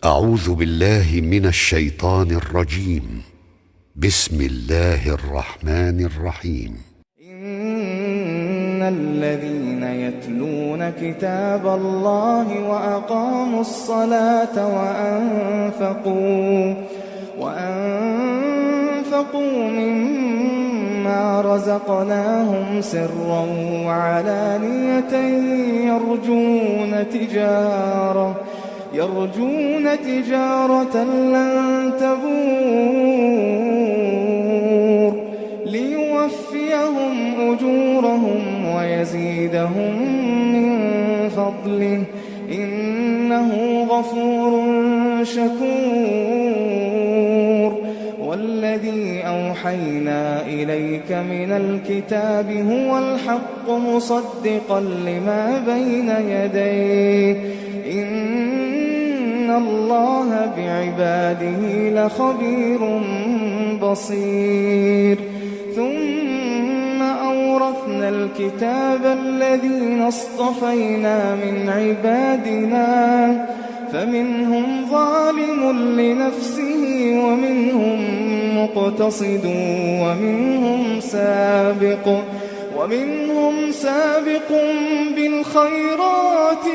أعوذ بالله من الشيطان الرجيم. بسم الله الرحمن الرحيم. إن الذين يتلون كتاب الله وأقاموا الصلاة وأنفقوا مما رزقناهم سرا وعلانية يرجون تجارة لن تبور ليوفيهم أجورهم ويزيدهم من فضله إنه غفور شكور. والذي أوحينا إليك من الكتاب هو الحق مصدقا لما بين يديه إن الله بعباده لخبير بصير. ثم أورثنا الكتاب الذين اصطفينا من عبادنا فمنهم ظالم لنفسه ومنهم مقتصد ومنهم سابق بالخيرات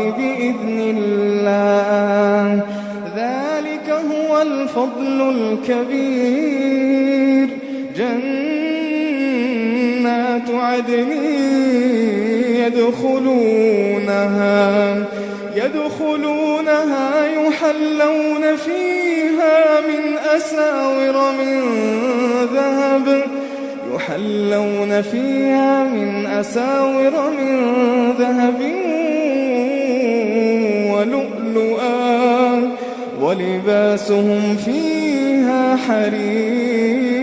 بإذن الله ذلك هو الفضل الكبير. جنات عدن يدخلونها يحلون فيها من أساور من ذهب ولؤلؤا ولباسهم فيها حرير.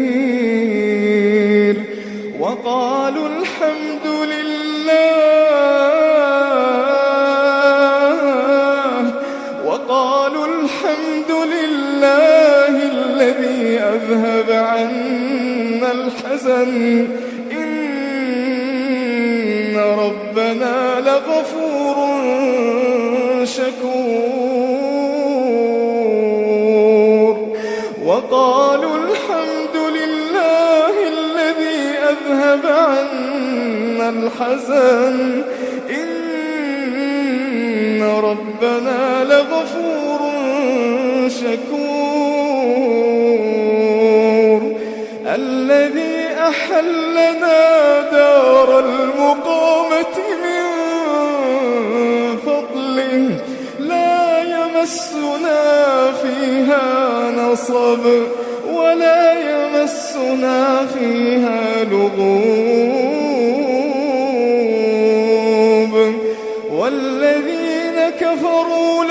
وقالوا الحمد لله الذي أذهب عنا الحزن إن ربنا لغفور شكور. وقالوا الحمد لله الذي أذهب عنا الحزن إن ربنا لغفور شكور. الذي أحلنا دار المقامة من فضله لا يمسنا فيها نصب ولا يمسنا فيها لغوب. والذين كفروا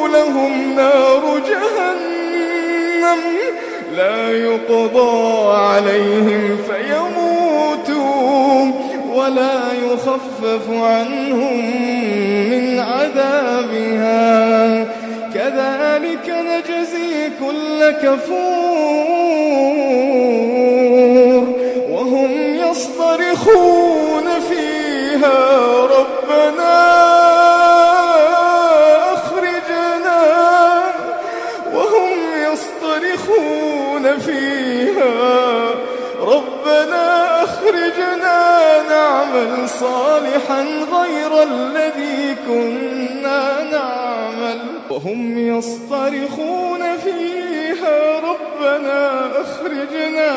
لهم نار جهنم لا يقضى عليهم فيموتوا ولا يخفف عنهم من عذابها كذلك نجزي كل كفور. وهم يصطرخون فيها ربنا نعمل صالحا غير الذي كنا نعمل. وهم يصطرخون فيها ربنا أخرجنا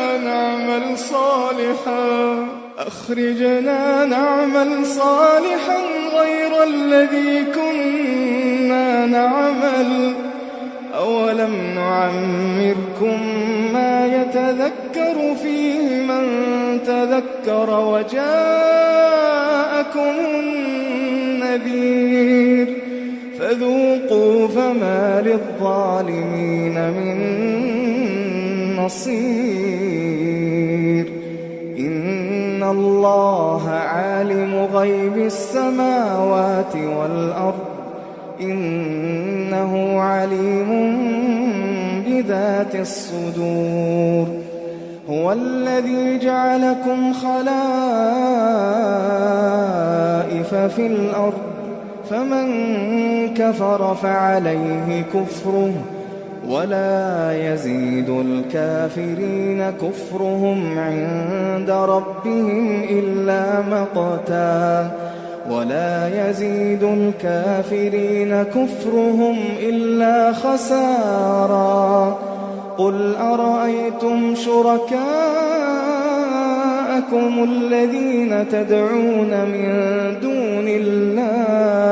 نعمل صالحا غير الذي كنا نعمل. أولم نعمركم ما يتذكر فيه من تذكر وجاءكم النذير فذوقوا فما للظالمين من نصير. إن الله عالم غيب السماوات والأرض إنه عليم بذات الصدور. هو الذي جعلكم خلائف في الأرض فمن كفر فعليه كفره ولا يزيد الكافرين كفرهم عند ربهم إلا مقتا ولا يزيد الكافرين كفرهم إلا خسارا. قل أرأيتم شركاءكم الذين تدعون من دون الله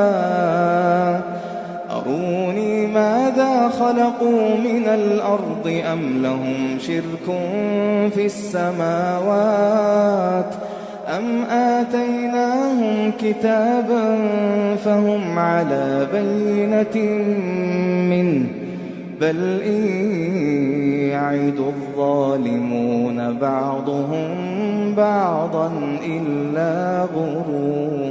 أروني ماذا خلقوا من الأرض أم لهم شرك في السماوات أم آتيناهم كتابا فهم على بينة منه بل إن يعد الظالمون بعضهم بعضا إلا غرورا.